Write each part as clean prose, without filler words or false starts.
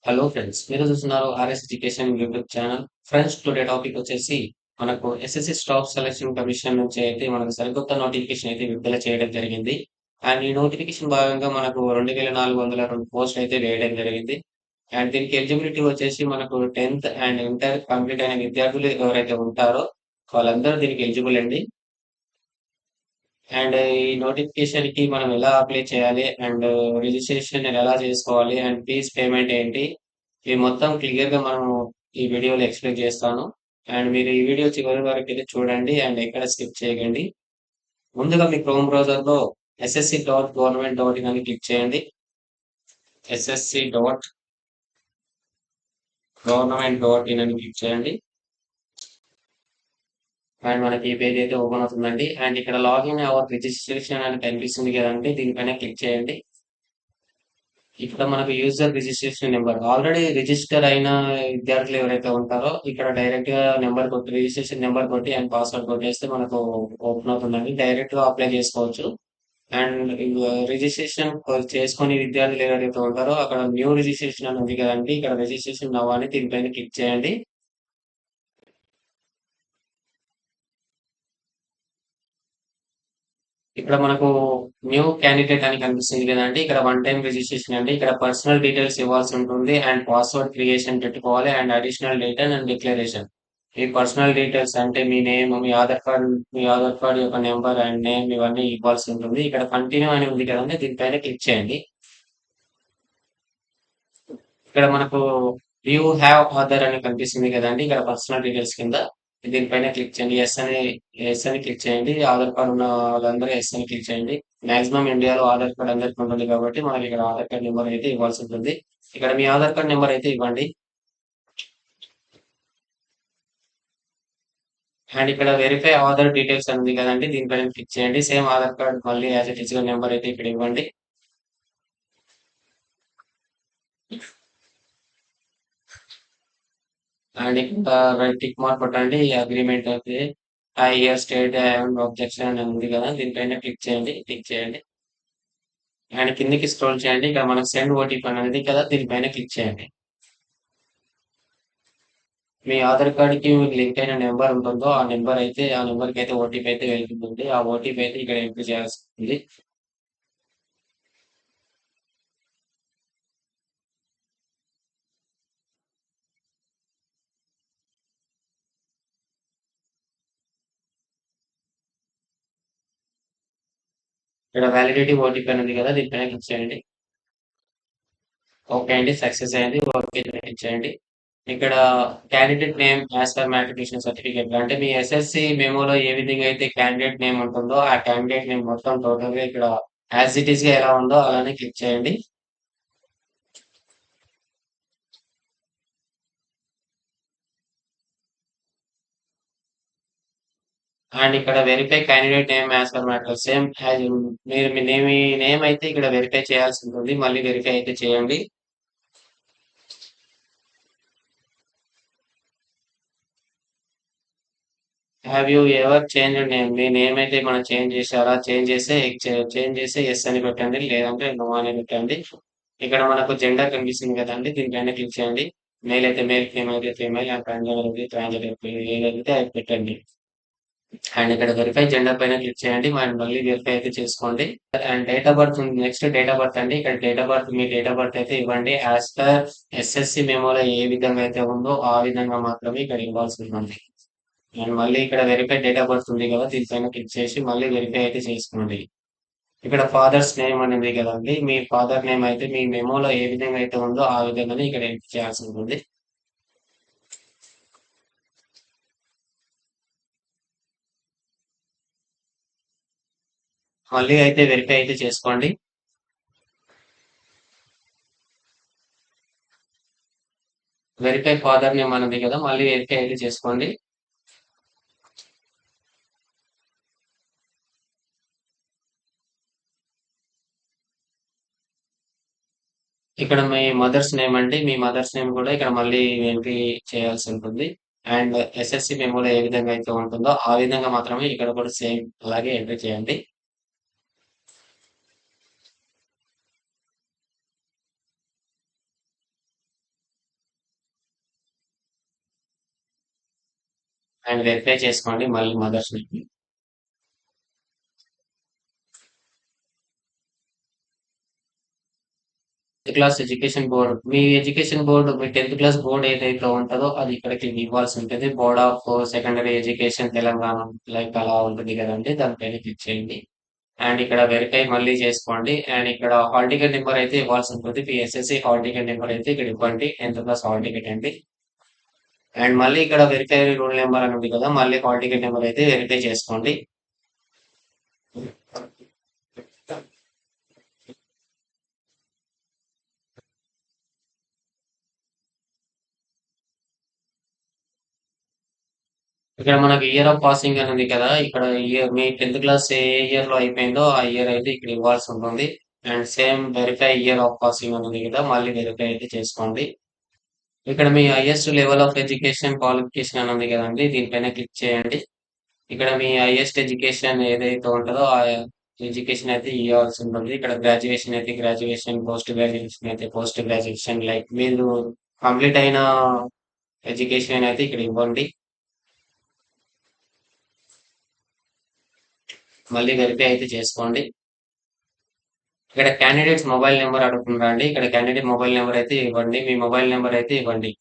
Hello friends, మీరు చూస్తున్నారు RS education YouTube channel. Friends, today topic వచ్చేసి మనకు ఎస్ఎస్సి స్టాఫ్ సెలక్షన్ కమిషన్ నుంచి అయితే మనకు సరికొత్త నోటిఫికేషన్ అయితే విడుదల చేయడం జరిగింది. అండ్ ఈ నోటిఫికేషన్ భాగంగా మనకు 2402 పోస్ట్ అయితే వేయడం జరిగింది. అండ్ దీనికి ఎలిజిబిలిటీ వచ్చేసి మనకు 10th అండ్ ఇంటర్ కంప్లీట్ అయిన విద్యార్థులు ఎవరైతే ఉంటారో వాళ్ళందరూ దీనికి ఎలిజిబుల్ అండి. అండ్ ఈ నోటిఫికేషన్ కి మనం ఎలా అప్లై చేయాలి అండ్ రిజిస్ట్రేషన్ ఎలా చేసుకోవాలి అండ్ ఫీజ్ పేమెంట్ ఏంటి, ఇవి మొత్తం క్లియర్ గా మనం ఈ వీడియోలో ఎక్స్ప్లెయిన్ చేస్తాను. అండ్ మీరు ఈ వీడియో చివరి వరకు అయితే చూడండి అండ్ ఎక్కడ స్కిప్ చేయకండి. ముందుగా మీ క్రోమ్ బ్రౌజర్ లో ssc.government.in అని క్లిక్ చేయండి. ssc.government.in అని క్లిక్ చేయండి. అండ్ మనకి ఈ పేజ్ అయితే ఓపెన్ అవుతుందండి. అండ్ ఇక్కడ లాగిన్ అవర్ రిజిస్ట్రేషన్ అని కనిపిస్తుంది కదండి, దీనిపైన క్లిక్ చేయండి. ఇక్కడ మనకు user registration number already register అయిన విద్యార్థులు ఎవరైతే ఉంటారో ఇక్కడ డైరెక్ట్ గా నెంబర్ కొట్టి రిజిస్ట్రేషన్ నెంబర్ కొట్టి అండ్ పాస్వర్డ్ కొట్టేస్తే మనకు ఓపెన్ అవుతుందండి. డైరెక్ట్ గా అప్లై చేసుకోవచ్చు. అండ్ రిజిస్ట్రేషన్ చేసుకొని విద్యార్థులు ఎవరైతే ఉంటారో అక్కడ న్యూ రిజిస్ట్రేషన్ అని ఉంది కదండి, ఇక్కడ రిజిస్ట్రేషన్ నవ్వాలి దీనిపైన క్లిక్ చేయండి. ఇక్కడ మనకు న్యూ క్యాండిడేట్ అని కనిపిస్తుంది కదండి, ఇక్కడ వన్ టైం రిజిస్ట్రేషన్ అండి. ఇక్కడ పర్సనల్ డీటెయిల్స్ ఇవ్వాల్సి ఉంటుంది అండ్ పాస్వర్డ్ క్రియేషన్ పెట్టుకోవాలి and additional data and declaration. ఈ పర్సనల్ డీటెయిల్స్ అంటే మీ నేమ్, మీ ఆధార్ కార్డ్ యొక్క నెంబర్ అండ్ నేమ్ ఇవన్నీ ఇవ్వాల్సి ఉంటుంది. ఇక్కడ కంటిన్యూ అని ఉంది కదండి, దీనిపైన క్లిక్ చేయండి. ఇక్కడ మనకు యూ హ్యావ్ ఆధార్ అని కనిపిస్తుంది కదండి, ఇక్కడ పర్సనల్ డీటెయిల్స్ కింద దీనిపైన క్లిక్ చేయండి. ఎస్ అని క్లిక్ చేయండి. ఆధార్ కార్డు ఉన్న వాళ్ళందరూ ఎస్ అని క్లిక్ చేయండి. మాక్సిమం ఇండియాలో ఆధార్ కార్డు అందరికి ఉంటుంది కాబట్టి మనకి ఇక్కడ ఆధార్ కార్డ్ నెంబర్ అయితే ఇవ్వాల్సి ఉంటుంది. ఇక్కడ మీ ఆధార్ కార్డ్ నెంబర్ అయితే ఇవ్వండి. అండ్ ఇక్కడ వెరిఫై ఆధార్ డీటెయిల్స్ అని ఉంది కదండి, దీనిపైన క్లిక్ చేయండి. సేమ్ ఆధార్ కార్డ్ మళ్ళీ యాజ్ ఇట్ ఈస్ గా నెంబర్ అయితే ఇక్కడ ఇవ్వండి. అండ్ ఇక్కడ రైట్ టిక్ మార్క్ కొట్టండి. ఈ అగ్రిమెంట్ అయితే I here state I have objection అని ఉంది కదా, దీనిపైన క్లిక్ చేయండి. అండ్ కిందికి స్క్రోల్ చేయండి. ఇక్కడ మనకు సెండ్ ఓటీపీ అని ఉంది కదా, దీనిపైన క్లిక్ చేయండి. మీ ఆధార్ కార్డ్ కి లింక్ అయిన నెంబర్ ఉంటుందో ఆ నెంబర్ కి అయితే ఓటీపీ అయితే వెళ్తుంది. ఆ ఓటీపీ అయితే ఇక్కడ ఎంట్రీ చేయాల్సి ఉంది. ఇక్కడ వ్యాలిడిటీ ఓటీపీ అని ఉంది కదా, దీనిపైన క్లిక్ చేయండి. ఓకే అండి, సక్సెస్ అయింది. ఓకే క్లిక్ చేయండి. ఇక్కడ candidate name as per matriculation certificate అంటే మీ ఎస్ఎస్సి మెమోలో ఏ విధంగా అయితే క్యాండిడేట్ నేమ్ ఉంటుందో ఆ క్యాండిడేట్ నేమ్ మొత్తం టోటల్ గా ఇక్కడ యాజ్ ఇట్ ఈస్ గా ఎలా ఉందో అలానే క్లిక్ చేయండి. అండ్ ఇక్కడ verify candidate name as per matter same మీరు మీ నేమ్ అయితే ఇక్కడ వెరిఫై చేయాల్సి ఉంటుంది. మళ్ళీ వెరిఫై అయితే చేయండి. Have you ever change name, me name అయితే మనం చేంజ్ చేశారా? చేంజ్ చేస్తే ఎస్ అని పెట్టండి, లేదంటే నో అని పెట్టండి. ఇక్కడ మనకు జెండర్ కనిపిస్తుంది కదండి, దీనిపైన క్లిక్ చేయండి. మేల్ అయితే మేల్, ఫీమేల్ అయితే ఫీమేల్, అండ్ ట్రాన్స్జెండర్ అయితే ట్రాన్స్జెండర్ ఏదైతే అది పెట్టండి. అండ్ ఇక్కడ వెరిఫై జెండర్ పైన క్లిక్ చేయండి. మనం మళ్ళీ వెరిఫై అయితే చేసుకోండి. అండ్ డేట్ ఆఫ్ బర్త్ ఉంది. నెక్స్ట్ డేట్ ఆఫ్ బర్త్ అండి. ఇక్కడ date of birth me date of birth అయితే ఇవ్వండి. యాజ్ పర్ ఎస్ఎస్సి మెమోలో ఏ విధంగా అయితే ఉందో ఆ విధంగా మాత్రమే ఇక్కడ ఇవ్వాల్సి ఉంటుంది. అండ్ మళ్ళీ ఇక్కడ వెరిఫై డేట్ ఆఫ్ బర్త్ ఉంది కదా, దీనిపైన క్లిక్ చేసి మళ్ళీ వెరిఫై అయితే చేసుకోండి. ఇక్కడ ఫాదర్స్ నేమ్ అనేది కదండి, మీ ఫాదర్ నేమ్ అయితే మీ మెమోలో ఏ విధంగా అయితే ఉందో ఆ విధంగానే ఇక్కడ ఎంటర్ చేయాల్సి ఉంటుంది. మళ్ళీ అయితే వెరిఫై అయితే చేసుకోండి. వెరిఫై ఫాదర్ నేమ్ అనేది కదా, మళ్ళీ వెరిఫై అయితే చేసుకోండి. ఇక్కడ మీ మదర్స్ నేమ్ అండి, మీ మదర్స్ నేమ్ కూడా ఇక్కడ మళ్ళీ ఎంట్రీ చేయాల్సి ఉంటుంది. అండ్ ఎస్ఎస్సి మెమోలో ఏ విధంగా అయితే ఉంటుందో ఆ విధంగా మాత్రమే ఇక్కడ కూడా సేమ్ అలాగే ఎంట్రీ చేయండి. అండ్ వెరిఫై చేసుకోండి మళ్ళీ mother's name. Class education board, మీ ఎడ్యుకేషన్ బోర్డు, మీ 10th క్లాస్ బోర్డ్ ఏదైతే ఉంటుందో అది ఇక్కడికి ఇవ్వాల్సి ఉంటుంది. Board of secondary education Telangana like అలా ఉంటుంది కదండి, దానిపైన క్లిక్ చేయండి. అండ్ ఇక్కడ వెరిఫై మళ్ళీ చేసుకోండి. అండ్ ఇక్కడ హాల్ టికెట్ నెంబర్ అయితే ఇవ్వాల్సి ఉంటుంది. పిఎస్ఎస్సి హాల్ టికెట్ నెంబర్ అయితే ఇక్కడ ఇవ్వండి, 10th క్లాస్ హాల్ టికెట్ అండి. అండ్ మళ్ళీ ఇక్కడ వెరిఫై రూల్ నెంబర్ అని ఉంది కదా, మళ్ళీ హాల్ టికెట్ నెంబర్ అయితే వెరిఫై చేసుకోండి. ఇక్కడ మనకి ఇయర్ ఆఫ్ పాసింగ్ అని ఉంది కదా, ఇక్కడ ఇయర్ మీ 10th క్లాస్ ఏ ఇయర్ లో అయిపోయిందో ఆ ఇయర్ అయితే ఇక్కడ ఇవ్వాల్సి ఉంటుంది. And same verify year of passing అని ఉంది కదా, మళ్ళీ వెరిఫై అయితే చేసుకోండి. ఇక్కడ మీ highest level of education qualification అని ఉంది కదండి, దీనిపైన క్లిక్ చేయండి. ఇక్కడ మీ హైయెస్ట్ ఎడ్యుకేషన్ ఏదైతే ఉంటుందో ఆ ఎడ్యుకేషన్ అయితే ఇవ్వాల్సి ఉంటుంది. ఇక్కడ గ్రాడ్యుయేషన్ అయితే గ్రాడ్యుయేషన్, పోస్ట్ గ్రాడ్యుయేషన్ అయితే పోస్ట్ గ్రాడ్యుయేషన్, లైక్ మీరు కంప్లీట్ అయిన ఎడ్యుకేషన్ అయితే ఇక్కడ ఇవ్వండి. మళ్ళీ వెరిఫై అయితే చేసుకోండి. ఇక్కడ క్యాండిడేట్స్ మొబైల్ నెంబర్ అడుగుతుందా అండి, ఇక్కడ క్యాండిడేట్ మొబైల్ నెంబర్ అయితే ఇవ్వండి, మీ మొబైల్ నెంబర్ అయితే ఇవ్వండి.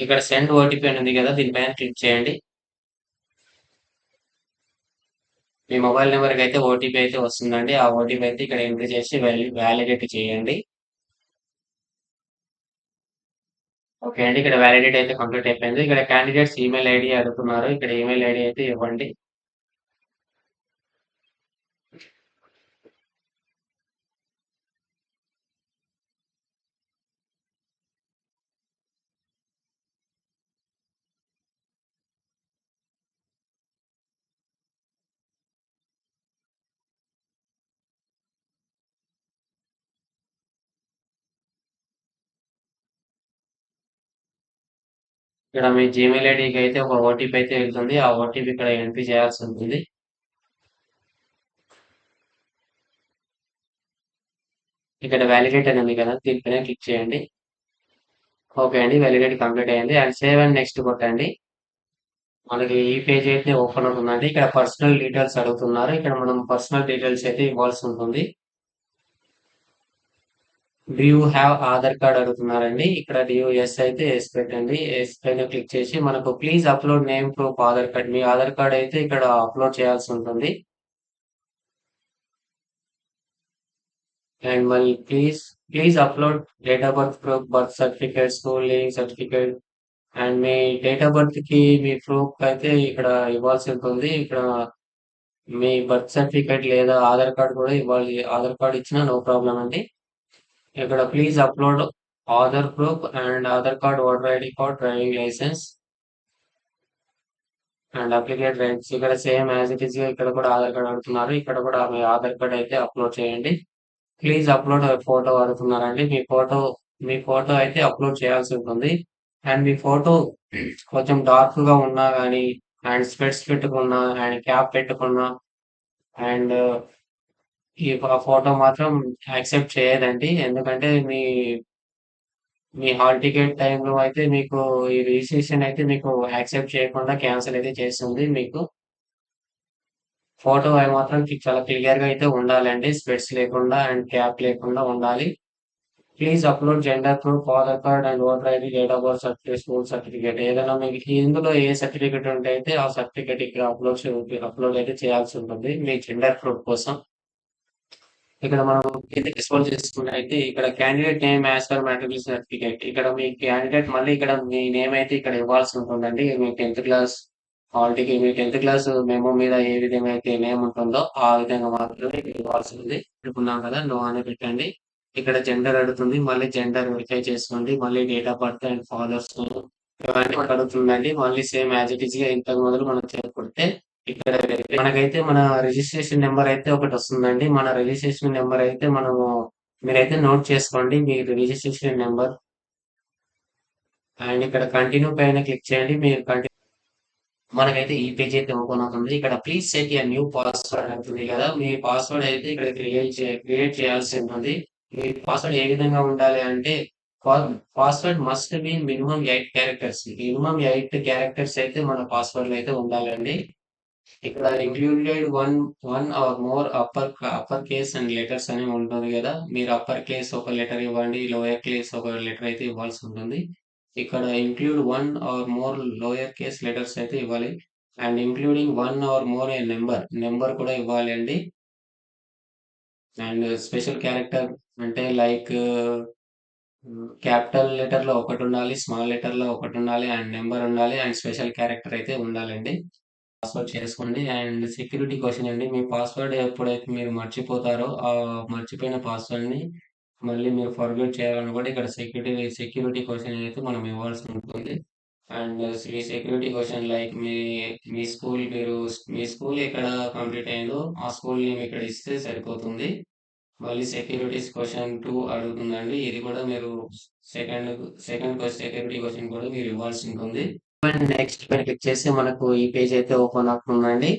ఇక్కడ సెండ్ ఓటీపీ అని ఉంది కదా, దీనిపైన క్లిక్ చేయండి. మీ మొబైల్ నెంబర్కి అయితే ఓటీపీ అయితే వస్తుందండి, ఆ ఓటీపీ అయితే ఇక్కడ ఎంట్రీ చేసి వ్యాలిడేట్ చేయండి. ఓకే అండి, ఇక్కడ వ్యాలిడేట్ అయితే కంప్లీట్ అయిపోయింది. ఇక్కడ క్యాండిడేట్స్ ఈమెయిల్ ఐడి అడుగుతున్నారు, ఇక్కడ ఈమెయిల్ ఐడి అయితే ఇవ్వండి. ఇక్కడ మీ జీమెయిల్ ఐడికి అయితే ఒక ఓటీపీ అయితే వెళ్తుంది, ఆ ఓటీపీ ఇక్కడ ఎంట్రీ చేయాల్సి ఉంటుంది. ఇక్కడ వ్యాలిడేట్ అని ఉంది కదా, దీనిపైన క్లిక్ చేయండి. ఓకే అండి, వ్యాలిడేట్ కంప్లీట్ అయ్యింది. అండ్ సేవ్ అండ్ నెక్స్ట్ కొట్టండి. మనకి ఈ పేజ్ అయితే ఓపెన్ అవుతుందండి. ఇక్కడ పర్సనల్ డీటెయిల్స్ అడుగుతున్నారు, ఇక్కడ మనం పర్సనల్ డీటెయిల్స్ అయితే ఇవ్వాల్సి ఉంటుంది. Do you have Aadhaar card అడుగుతున్నారండి, ఇక్కడ డ్యూ ఎస్ అయితే ఎస్ పెట్టండి. ఎస్ పైన క్లిక్ చేసి మనకు please upload name proof Aadhaar card, మీ ఆధార్ కార్డ్ అయితే ఇక్కడ అప్లోడ్ చేయాల్సి ఉంటుంది. అండ్ మళ్ళీ please upload date of birth proof, birth certificate, school leaving certificate. And మీ డేట్ ఆఫ్ బర్త్ కి మీ ప్రూఫ్ అయితే ఇక్కడ ఇవ్వాల్సి ఉంటుంది. ఇక్కడ మీ బర్త్ సర్టిఫికేట్ లేదా ఆధార్ కార్డ్ కూడా ఇవ్వాలి, ఆధార్ కార్డ్ ఇచ్చినా నో ప్రాబ్లం అండి. ఇక్కడ please upload Aadhaar proof and Aadhaar card, voter ID card, driving licence and applicate rights. ఇక్కడ సేమ్ యాజ్ ఇట్ ఈస్ ఇక్కడ కూడా ఆధార్ కార్డ్ అడుగుతున్నారు, ఇక్కడ కూడా మీ ఆధార్ కార్డ్ అయితే అప్లోడ్ చేయండి. ప్లీజ్ అప్లోడ్ ఫోటో అడుగుతున్నారండి, మీ ఫోటో అయితే అప్లోడ్ చేయాల్సి ఉంటుంది. అండ్ మీ ఫోటో కొంచెం డార్క్ గా ఉన్నా కానీ, అండ్ స్పెట్స్ పెట్టుకున్నా అండ్ క్యాప్ పెట్టుకున్నా, అండ్ ఈ ఫోటో మాత్రం యాక్సెప్ట్ చేయదండి. ఎందుకంటే మీ హాల్ టికెట్ టైంలో అయితే మీకు ఈ రిజిస్ట్రేషన్ అయితే మీకు యాక్సెప్ట్ చేయకుండా క్యాన్సిల్ అయితే చేస్తుంది. మీకు ఫోటో అవి మాత్రం చాలా క్లియర్ గా అయితే ఉండాలండి, స్పెట్స్ లేకుండా అండ్ క్యాప్ లేకుండా ఉండాలి. Please upload gender proof, Aadhaar card and voter ID, date of birth certificate, school certificate, ఏదైనా మీకు ఇందులో ఏ సర్టిఫికేట్ ఉంటే అయితే ఆ సర్టిఫికేట్ ఇక్కడ అప్లోడ్ అయితే చేయాల్సి ఉంటుంది మీ జెండర్ ప్రూఫ్ కోసం. ఇక్కడ మనం ఎక్స్పోజ్ చేసుకుంటే అయితే ఇక్కడ candidate name as per matriculation certificate, ఇక్కడ మీ క్యాండిడేట్ మళ్ళీ ఇక్కడ మీ నేమ్ అయితే ఇక్కడ ఇవ్వాల్సి ఉంటుందండి. మీ 10th క్లాస్ హాల్టీకి మీ 10th క్లాస్ మెమో మీద ఏ విధంగా అయితే నేమ్ ఉంటుందో ఆ విధంగా మాత్రమే ఇక్కడ ఇవ్వాల్సి ఉంది. అనుకున్నాం కదా, నో అని పెట్టండి. ఇక్కడ జెండర్ అడుగుతుంది, మళ్ళీ జెండర్ వెరిఫై చేసుకోండి. మళ్ళీ date of birth and father's ఇవన్నీ అడుగుతుందండి. మళ్ళీ సేమ్ యాజ్ ఇట్ ఈస్ గా ఇంతకు మొదలు మనం చేరుకుంటే ఇక్కడ మనకైతే మన రిజిస్ట్రేషన్ నెంబర్ అయితే ఒకటి వస్తుందండి. మన రిజిస్ట్రేషన్ నెంబర్ అయితే మీరైతే నోట్ చేసుకోండి, మీ రిజిస్ట్రేషన్ నెంబర్. అండ్ ఇక్కడ కంటిన్యూ పైన క్లిక్ చేయండి. మీరు మనకైతే ఈ పేజ్ అయితే ఓపెన్ అవుతుంది. ఇక్కడ ప్లీజ్ సెట్ న్యూ పాస్వర్డ్ అవుతుంది కదా, మీ పాస్వర్డ్ అయితే ఇక్కడ క్రియేట్ చేయాల్సి ఉంటుంది. మీ పాస్వర్డ్ ఏ విధంగా ఉండాలి అంటే password must be minimum 8 characters. Minimum 8 characters అయితే మన పాస్వర్డ్ అయితే ఉండాలండి. ఇక్కడ included one or more upper case and letters అని ఉంటుంది కదా. మీరు అప్పర్ కేస్ ఒక లెటర్ ఇవ్వండి, లోయర్ కేస్ ఒక లెటర్ అయితే ఇవ్వాల్సి ఉంటుంది. ఇక్కడ include one or more lower case letters అయితే ఇవ్వాలి. And including one or more A number కూడా ఇవ్వాలి అండి. అండ్ స్పెషల్ క్యారెక్టర్ అంటే లైక్ క్యాపిటల్ లెటర్ లో ఒకటి ఉండాలి, స్మాల్ లెటర్ లో ఒకటి ఉండాలి, అండ్ నెంబర్ ఉండాలి, అండ్ స్పెషల్ క్యారెక్టర్ అయితే ఉండాలండి. పాస్వర్డ్ చేసుకోండి. అండ్ సెక్యూరిటీ క్వశ్చన్ అండి. మీ పాస్వర్డ్ ఎప్పుడైతే మీరు మర్చిపోతారో ఆ మర్చిపోయిన పాస్వర్డ్ ని మళ్ళీ మీరు ఫర్గెట్ చేయాలనుకుంటే ఇక్కడ సెక్యూరిటీ క్వశ్చన్ అయితే మనం ఇవ్వాల్సి ఉంటుంది. అండ్ ఈ సెక్యూరిటీ క్వశ్చన్ లైక్ మీ స్కూల్ ఎక్కడ కంప్లీట్ అయిందో ఆ స్కూల్ నేమ్ ఇక్కడ ఇస్తే సరిపోతుంది. మళ్ళీ సెక్యూరిటీస్ క్వశ్చన్ 2 అడుగుతుందండి. ఇది కూడా మీరు సెకండ్ సెకండ్ సెక్యూరిటీ క్వశ్చన్ కూడా మీరు ఇవ్వాల్సి ఉంటుంది. నెక్స్ట్ పైన క్లిక్ చేస్తే మనకు ఈ పేజ్ అయితే ఓపెన్ అవుతుందండి.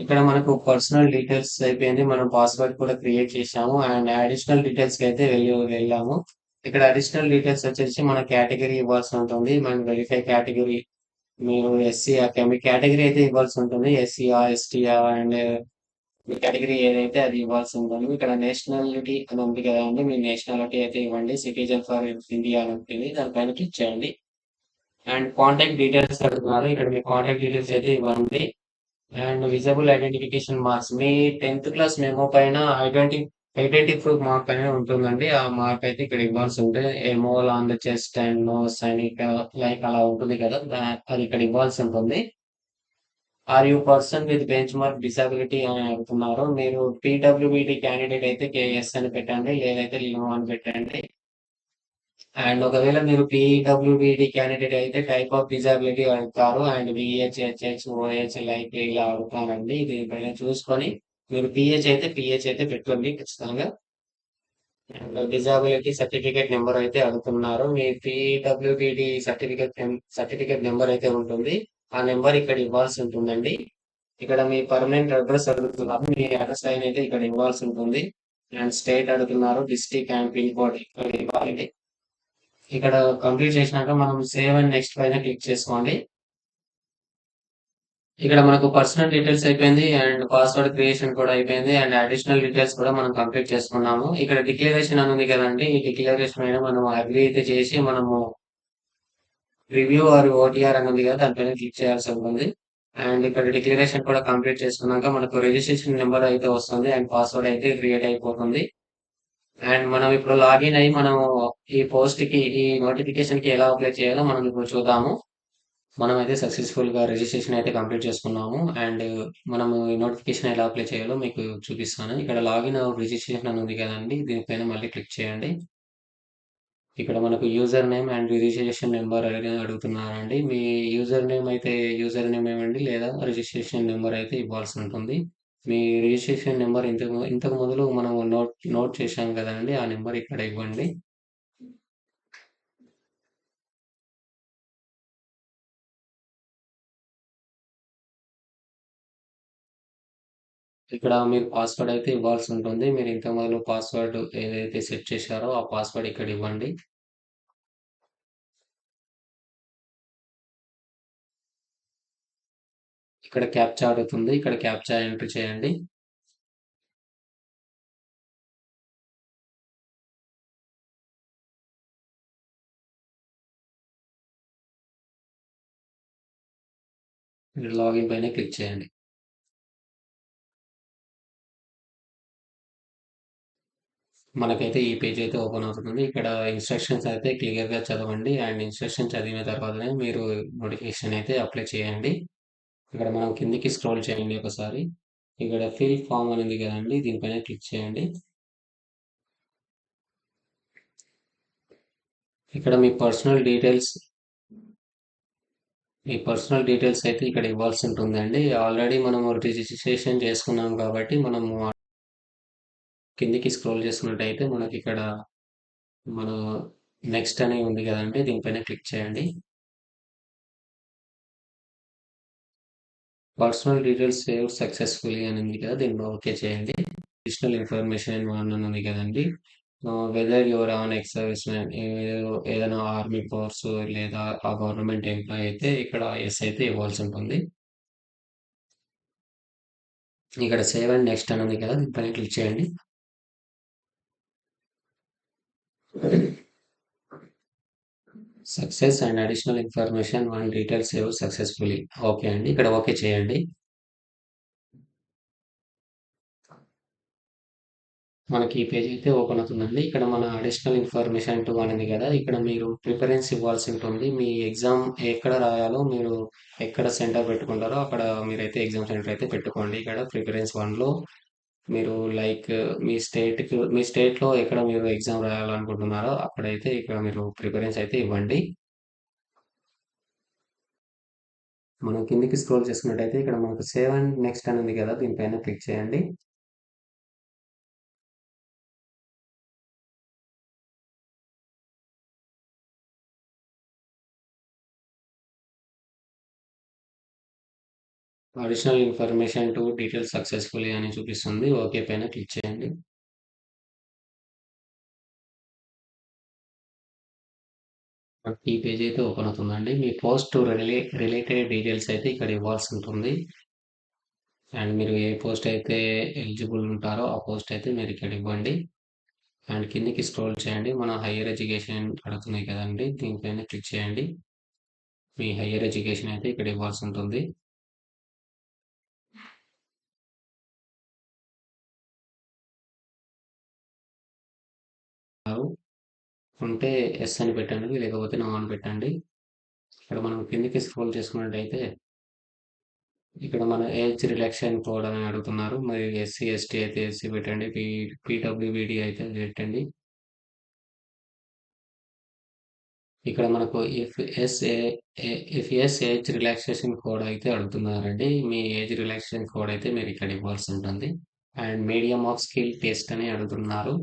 ఇక్కడ మనకు పర్సనల్ డీటెయిల్స్ అయిపోయింది. మనం పాస్వర్డ్ కూడా క్రియేట్ చేసాము. అండ్ అడిషనల్ డీటెయిల్స్ కి అయితే వెళ్ళాము. ఇక్కడ అడిషనల్ డీటెయిల్స్ వచ్చేసి మన కేటగిరీ ఇవ్వాల్సి ఉంటుంది. మనం వెరిఫై కేటగిరీ మీరు ఎస్సీ మీ కేటగిరీ అయితే ఇవ్వాల్సి ఉంటుంది. ఎస్సీఆ ఎస్టీఆ అండ్ మీ కేటగిరీ ఏదైతే అది ఇవ్వాల్సి ఉంటుంది. ఇక్కడ నేషనాలిటీ అని ఉంది కదండి. మీ నేషనాలిటీ అయితే ఇవ్వండి. సిటిజన్ ఫర్ ఇండియా అని ఉంటుంది. దానిపైన క్లిక్ చేయండి. అండ్ కాంటాక్ట్ డీటెయిల్స్ అడుగుతున్నారు. ఇక్కడ మీ కాంటాక్ట్ డీటెయిల్స్ అయితే ఇవ్వండి. అండ్ విజబుల్ ఐడెంటిఫికేషన్ మార్క్స్ మీ 10th క్లాస్ మెమో పైన ఐడెంటిటీ ప్రూఫ్ మార్క్ అనేది ఉంటుందండి. ఆ మార్క్ అయితే ఇక్కడ ఇవ్వాల్సి ఉంటుంది. A mole on the chest and nose అని లైక్ అలా ఉంటుంది కదా, అది ఇక్కడ ఇవ్వాల్సి ఉంటుంది. Are you person with benchmark disability అని అడుగుతున్నారు. మీరు పీడబ్ల్యూబీడి క్యాండిడేట్ అయితే కేఎస్ అని పెట్టండి, లేదైతే లినో అని పెట్టండి. అండ్ ఒకవేళ మీరు పీడబ్ల్యూబీడి క్యాండిడేట్ అయితే టైప్ ఆఫ్ డిజబిలిటీ అడుగుతారు. And VH HH OH like ఇలా అడుగుతారండి. దీనిపైన చూసుకొని మీరు పిహెచ్ అయితే పెట్టుకోండి ఖచ్చితంగా. డిజబిలిటీ సర్టిఫికేట్ నెంబర్ అయితే అడుగుతున్నారు. మీ పీడబ్ల్యూబీడి సర్టిఫికేట్ నెంబర్ అయితే ఉంటుంది. ఆ నెంబర్ ఇక్కడ ఇవ్వాల్సి ఉంటుందండి. ఇక్కడ మీ పర్మనెంట్ అడ్రస్ అడుగుతున్నారు. మీ అడ్రస్ లైన్ అయితే ఇక్కడ ఇవ్వాల్సి ఉంటుంది. అండ్ స్టేట్ అడుగుతున్నారు. డిస్ట్రిక్ట్ అండ్ పిన్ కోడ్ ఇక్కడ ఇవ్వాలి. ఇక్కడ కంప్లీట్ చేసినాక మనం సేవ్ అండ్ నెక్స్ట్ పైన క్లిక్ చేసుకోండి. ఇక్కడ మనకు పర్సనల్ డీటెయిల్స్ అయిపోయింది. అండ్ పాస్వర్డ్ క్రియేషన్ కూడా అయిపోయింది. అండ్ అడిషనల్ డీటెయిల్స్ కూడా మనం కంప్లీట్ చేసుకున్నాము. ఇక్కడ డిక్లరేషన్ అని ఉంది కదండి. ఈ డిక్లరేషన్ పైన మనం అగ్రీ అయితే చేసి మనము రివ్యూ ఆర్ ఓటీఆర్ అని ఉంది కదా, దానిపైన క్లిక్ చేయాల్సి ఉంటుంది. అండ్ ఇక్కడ డిక్లరేషన్ కూడా కంప్లీట్ చేసుకున్నాక మనకు రిజిస్ట్రేషన్ నెంబర్ అయితే వస్తుంది. అండ్ పాస్వర్డ్ అయితే క్రియేట్ అయిపోతుంది. అండ్ మనం ఇప్పుడు లాగిన్ అయ్యి మనం ఈ నోటిఫికేషన్ కి ఎలా అప్లై చేయాలో మనం ఇప్పుడు చూద్దాము. మనమైతే సక్సెస్ఫుల్ గా రిజిస్ట్రేషన్ అయితే కంప్లీట్ చేసుకున్నాము. అండ్ మనము ఈ నోటిఫికేషన్ ఎలా అప్లై చేయాలో మీకు చూపిస్తాను. ఇక్కడ లాగిన్ రిజిస్ట్రేషన్ అని ఉంది కదండి, దీనిపైన మళ్ళీ క్లిక్ చేయండి. ఇక్కడ మనకు user name and registration number అనేది అడుగుతున్నారండి. మీ యూజర్ నేమ్ అయితే యూజర్ నేమ్ ఇవ్వండి, లేదా రిజిస్ట్రేషన్ నెంబర్ అయితే ఇవ్వాల్సి ఉంటుంది. మీ రిజిస్ట్రేషన్ నెంబర్ ఇంతకు మొదలు మనం నోట్ చేశాం కదండి, ఆ నెంబర్ ఇక్కడ ఇవ్వండి. ఇక్కడ మీరు పాస్వర్డ్ అయితే ఇవ్వాల్సి ఉంటుంది. మీరు ఇంతకు మొదలు పాస్వర్డ్ ఏదైతే సెట్ చేశారో ఆ పాస్వర్డ్ ఇక్కడ ఇవ్వండి. ఇక్కడ క్యాప్చా అడుగుతుంది. ఇక్కడ క్యాప్చా ఎంటర్ చేయండి. లాగిన్ పైన క్లిక్ చేయండి. మనకైతే ఈ పేజ్ అయితే ఓపెన్ అవుతుంది. ఇక్కడ ఇన్స్ట్రక్షన్స్ అయితే క్లియర్ గా చదవండి. అండ్ ఇన్స్ట్రక్షన్ చదివిన తర్వాతనే మీరు నోటిఫికేషన్ అయితే అప్లై చేయండి. ఇక్కడ మనం కిందికి స్క్రోల్ చేయండి ఒకసారి. ఇక్కడ ఫిల్ ఫామ్ అని ఉంది కదండి, దీనిపైన క్లిక్ చేయండి. ఇక్కడ మీ పర్సనల్ డీటెయిల్స్ అయితే ఇక్కడ ఇవ్వాల్సి ఉంటుందండి. ఆల్రెడీ మనము రిజిస్ట్రేషన్ చేసుకున్నాం కాబట్టి మనము కిందికి స్క్రోల్ చేసుకున్నట్టయితే మనకి ఇక్కడ మన నెక్స్ట్ అని ఉంది కదండి, దీనిపైన క్లిక్ చేయండి. పర్సనల్ డీటెయిల్స్ సేవ్ సక్సెస్ఫుల్లీ అని ఉంది కదా, దీన్ని ఓకే చేయండి. అడిషనల్ ఇన్ఫర్మేషన్ వన్ అని ఉంది కదండి. Weather your on ex service man, ఏదైనా ఆర్మీ ఫోర్స్ లేదా ఆ గవర్నమెంట్ ఎంప్లాయ్ అయితే ఇక్కడ ఎస్ అయితే ఇవ్వాల్సి ఉంటుంది. ఇక్కడ సేవ్ అండ్ నెక్స్ట్ అని ఉంది కదా, దీనిపైన క్లిక్ చేయండి. Success and additional information one detail save successfully. Okay అండి, ఇక్కడ ఓకే చేయండి. మనకి ఈ పేజ్ అయితే ఓపెన్ అవుతుందండి. ఇక్కడ మన అడిషనల్ ఇన్ఫర్మేషన్ టూ అనేది కదా, ఇక్కడ మీరు ప్రిఫరెన్స్ ఇవ్వాల్సి ఉంటుంది. మీ ఎగ్జామ్ ఎక్కడ రాయాలో, మీరు ఎక్కడ సెంటర్ పెట్టుకుంటారో అక్కడ మీరైతే ఎగ్జామ్ సెంటర్ అయితే పెట్టుకోండి. ఇక్కడ ప్రిఫరెన్స్ వన్లో మీరు లైక్ మీ స్టేట్లో ఎక్కడ మీరు ఎగ్జామ్ రాయాలనుకుంటున్నారో అక్కడైతే ఇక్కడ మీరు ప్రిఫరెన్స్ అయితే ఇవ్వండి. మనం కిందికి స్క్రోల్ చేసుకున్నట్టయితే ఇక్కడ మనకు సేవ్ అండ్ నెక్స్ట్ అని ఉంది కదా, దీనిపైన క్లిక్ చేయండి. Additional information to details successfully అని చూపిస్తుంది. ఓకే పైన క్లిక్ చేయండి. ఈ పేజ్ అయితే ఓపెన్ అవుతుందండి. మీ పోస్ట్ రిలేటెడ్ డీటెయిల్స్ అయితే ఇక్కడ ఇవ్వాల్సి ఉంటుంది. అండ్ మీరు ఏ పోస్ట్ అయితే ఎలిజిబుల్ ఉంటారో ఆ పోస్ట్ అయితే మీరు ఇక్కడ ఇవ్వండి. అండ్ కిందికి స్క్రోల్ చేయండి. మన హైయర్ ఎడ్యుకేషన్ అడుగుతున్నాయి కదండి, దీనిపైన క్లిక్ చేయండి. మీ హైయర్ ఎడ్యుకేషన్ అయితే ఇక్కడ ఇవ్వాల్సి ఉంటుంది. ఉంటే ఎస్ అని పెట్టండి, లేకపోతే నో అని పెట్టండి. ఇక్కడ మనం కిందికి స్క్రోల్ చేసుకున్నట్టయితే ఇక్కడ మన ఏజ్ రిలాక్సేషన్ కోడ్ అని అడుగుతున్నారు. మరి ఎస్సీ ఎస్టీ అయితే ఎస్సీ పెట్టండి, పీడబ్ల్యూబీడీ అయితే పెట్టండి. ఇక్కడ మనకు if yes age relaxation code అయితే అడుగుతున్నారండి. మీ ఏజ్ రిలాక్సేషన్ కోడ్ అయితే మీరు ఇక్కడ ఇవ్వాల్సి ఉంటుంది. And medium of skill test అని అడుగుతున్నారు.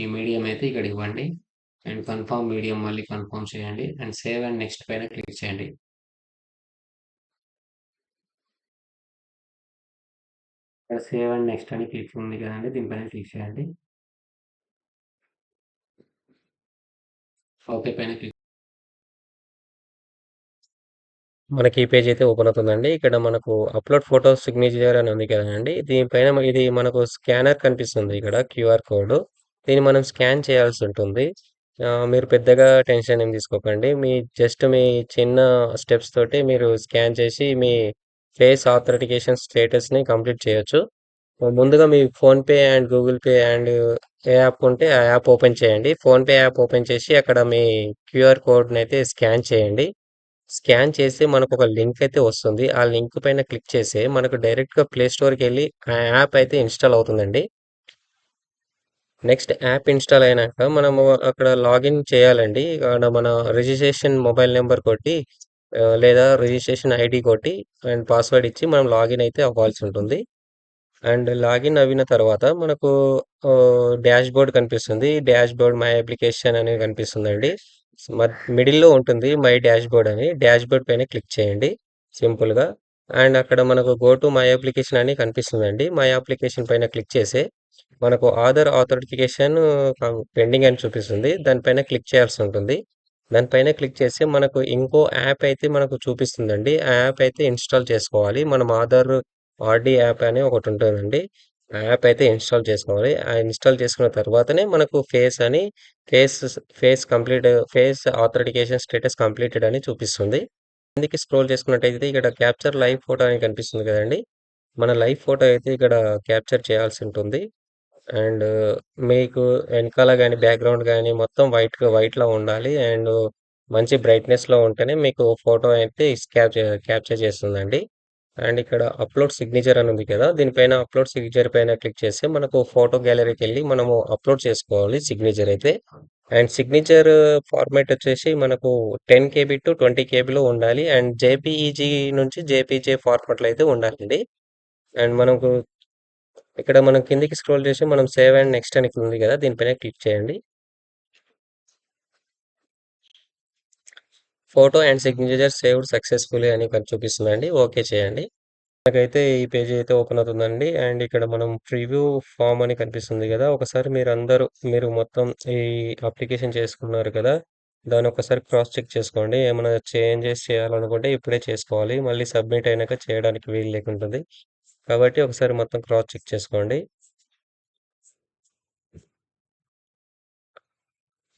ఈ మీడియం అయితే ఇక్కడ ఇవ్వండి. అండ్ కన్ఫర్మ్ మీడియం మళ్ళీ కన్ఫర్మ్ చేయండి. అండ్ సేవ్ అండ్ నెక్స్ట్ పైన క్లిక్ చేయండి. ఇక్కడ సేవ్ అండ్ నెక్స్ట్ అని క్లిక్ ఉంది కదండి, దీనిపైన క్లిక్ చేయండి. ఓకే పైన క్లిక్. మనకి ఈ పేజ్ అయితే ఓపెన్ అవుతుందండి. ఇక్కడ మనకు అప్లోడ్ ఫోటో సిగ్నేచర్ అని ఉంది కదండి, దీనిపైన ఇది మనకు స్కానర్ కనిపిస్తుంది. ఇక్కడ క్యూఆర్ కోడ్, దీన్ని మనం స్కాన్ చేయాల్సి ఉంటుంది. మీరు పెద్దగా టెన్షన్ ఏం తీసుకోకండి. మీ చిన్న స్టెప్స్ తోటి మీరు స్కాన్ చేసి మీ ఫేస్ ఆథెంటికేషన్ స్టేటస్ని కంప్లీట్ చేయొచ్చు. ముందుగా మీ PhonePe and Google Pay and ఏ యాప్ ఉంటే ఆ యాప్ ఓపెన్ చేయండి. ఫోన్పే యాప్ ఓపెన్ చేసి అక్కడ మీ క్యూఆర్ కోడ్ని అయితే స్కాన్ చేయండి. స్కాన్ చేసి మనకు ఒక లింక్ అయితే వస్తుంది. ఆ లింక్ పైన క్లిక్ చేసి మనకు డైరెక్ట్గా ప్లే స్టోర్కి వెళ్ళి ఆ యాప్ అయితే ఇన్స్టాల్ అవుతుందండి. నెక్స్ట్ యాప్ ఇన్స్టాల్ అయినాక మనము అక్కడ లాగిన్ చేయాలండి. అక్కడ మన రిజిస్ట్రేషన్ మొబైల్ నెంబర్ కొట్టి లేదా రిజిస్ట్రేషన్ ఐడి కొట్టి అండ్ పాస్వర్డ్ ఇచ్చి మనం లాగిన్ అయితే అవ్వాల్సి ఉంటుంది. అండ్ లాగిన్ అయిన తర్వాత మనకు డాష్ బోర్డ్ కనిపిస్తుంది. డాష్ బోర్డ్ మై అప్లికేషన్ అనేది కనిపిస్తుందండి. మిడిల్లో ఉంటుంది మై డాష్ బోర్డ్ అని. డాష్ బోర్డ్ పైన క్లిక్ చేయండి సింపుల్గా. అండ్ అక్కడ మనకు గో టు మై అప్లికేషన్ అని కనిపిస్తుందండి. మై అప్లికేషన్ పైన క్లిక్ చేసి మనకు ఆధార్ ఆథెంటికేషన్ పెండింగ్ అని చూపిస్తుంది. దానిపైన క్లిక్ చేయాల్సి ఉంటుంది. దానిపైన క్లిక్ చేసి మనకు ఇంకో యాప్ అయితే మనకు చూపిస్తుందండి. ఆ యాప్ అయితే ఇన్స్టాల్ చేసుకోవాలి. మనం ఆర్డీ యాప్ అని ఒకటి ఉంటుందండి. ఆ యాప్ అయితే ఇన్స్టాల్ చేసుకోవాలి. ఆ ఇన్స్టాల్ చేసుకున్న తర్వాతనే మనకు face face authentication status completed అని చూపిస్తుంది. కిందికి స్క్రోల్ చేసుకున్నట్టయితే ఇక్కడ క్యాప్చర్ లైవ్ ఫోటో అని కనిపిస్తుంది కదండి. మన లైవ్ ఫోటో అయితే ఇక్కడ క్యాప్చర్ చేయాల్సి ఉంటుంది. అండ్ మీకు వెనకాల కానీ బ్యాక్గ్రౌండ్ కానీ మొత్తం వైట్లో ఉండాలి. అండ్ మంచి బ్రైట్నెస్లో ఉంటేనే మీకు ఫోటో అయితే క్యాప్చర్ చేస్తుందండి. అండ్ ఇక్కడ అప్లోడ్ సిగ్నేచర్ అని ఉంది కదా, దీనిపైన అప్లోడ్ సిగ్నేచర్ పైన క్లిక్ చేస్తే మనకు ఫోటో గ్యాలరీకి వెళ్ళి మనము అప్లోడ్ చేసుకోవాలి సిగ్నేచర్ అయితే. అండ్ సిగ్నేచర్ ఫార్మాట్ వచ్చేసి మనకు 10 KB టు 20 KBలో ఉండాలి. అండ్ జేపీఈజీ నుంచి జేపీజే ఫార్మాట్లో అయితే ఉండాలండి. అండ్ మనకు ఇక్కడ మనం కిందికి స్క్రోల్ చేసి మనం సేవ్ అండ్ నెక్స్ట్ అని ఉంది కదా, దీనిపైన క్లిక్ చేయండి. Photo and signature saved successfully అని చూపిస్తుందండి. ఓకే చేయండి. నాకైతే ఈ పేజీ అయితే ఓపెన్ అవుతుందండి. అండ్ ఇక్కడ మనం ప్రివ్యూ ఫార్మ్ అని కనిపిస్తుంది కదా! ఒకసారి మీరు మొత్తం ఈ అప్లికేషన్ చేసుకున్నారు కదా! దాన్ని ఒకసారి క్రాస్ చెక్ చేసుకోండి. ఏమైనా చేంజెస్ చేయాలనుకుంటే ఇప్పుడే చేసుకోవాలి. మళ్ళీ సబ్మిట్ అయినాక చేయడానికి వీలు లేకుంటుంది. కాబట్టి ఒకసారి మొత్తం క్రాస్ చెక్ చేసుకోండి.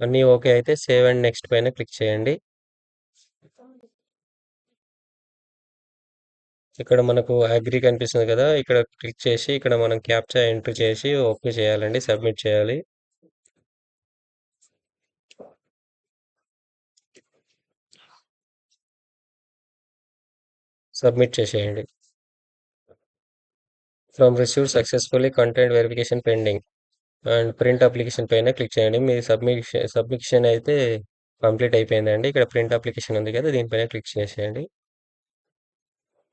అన్నీ ఓకే అయితే సేవ్ అండ్ నెక్స్ట్ పైన క్లిక్ చేయండి. ఇక్కడ మనకు అగ్రీ కనిపిస్తుంది కదా! ఇక్కడ క్లిక్ చేసి ఇక్కడ మనం క్యాప్చా ఎంటర్ చేసి ఓకే చేయాలండి. సబ్మిట్ చేయాలి. సబ్మిట్ చేసేయండి. From received successfully content verification pending and print application పైన క్లిక్ చేయండి. మీ సబ్మిషన్ అయితే కంప్లీట్ అయిపోయిందండి. ఇక్కడ ప్రింట్ అప్లికేషన్ ఉంది కదా! దీనిపైన క్లిక్ చేసేయండి.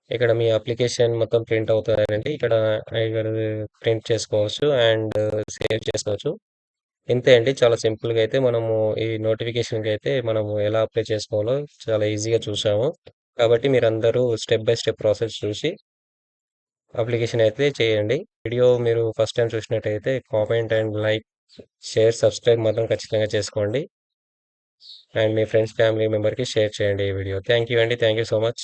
ఇక్కడ మీ అప్లికేషన్ మొత్తం ప్రింట్ అవుతుందండి. ఇక్కడ ఇక్కడ ప్రింట్ చేసుకోవచ్చు అండ్ సేవ్ చేసుకోవచ్చు. ఇంతే అండి. చాలా సింపుల్‌గా అయితే మనము ఈ నోటిఫికేషన్‌కి అయితే మనము ఎలా అప్లై చేసుకోవాలో చాలా ఈజీగా చూసాము. కాబట్టి మీరందరూ స్టెప్ బై స్టెప్ ప్రాసెస్ చూసి అప్లికేషన్ అయితే చేయండి. వీడియో మీరు ఫస్ట్ టైం చూసినట్టయితే comment and like, share, subscribe మాత్రం ఖచ్చితంగా చేసుకోండి. అండ్ మీ ఫ్రెండ్స్, ఫ్యామిలీ మెంబర్‌కి షేర్ చేయండి ఈ వీడియో. థ్యాంక్ యూ అండి. Thank you so much.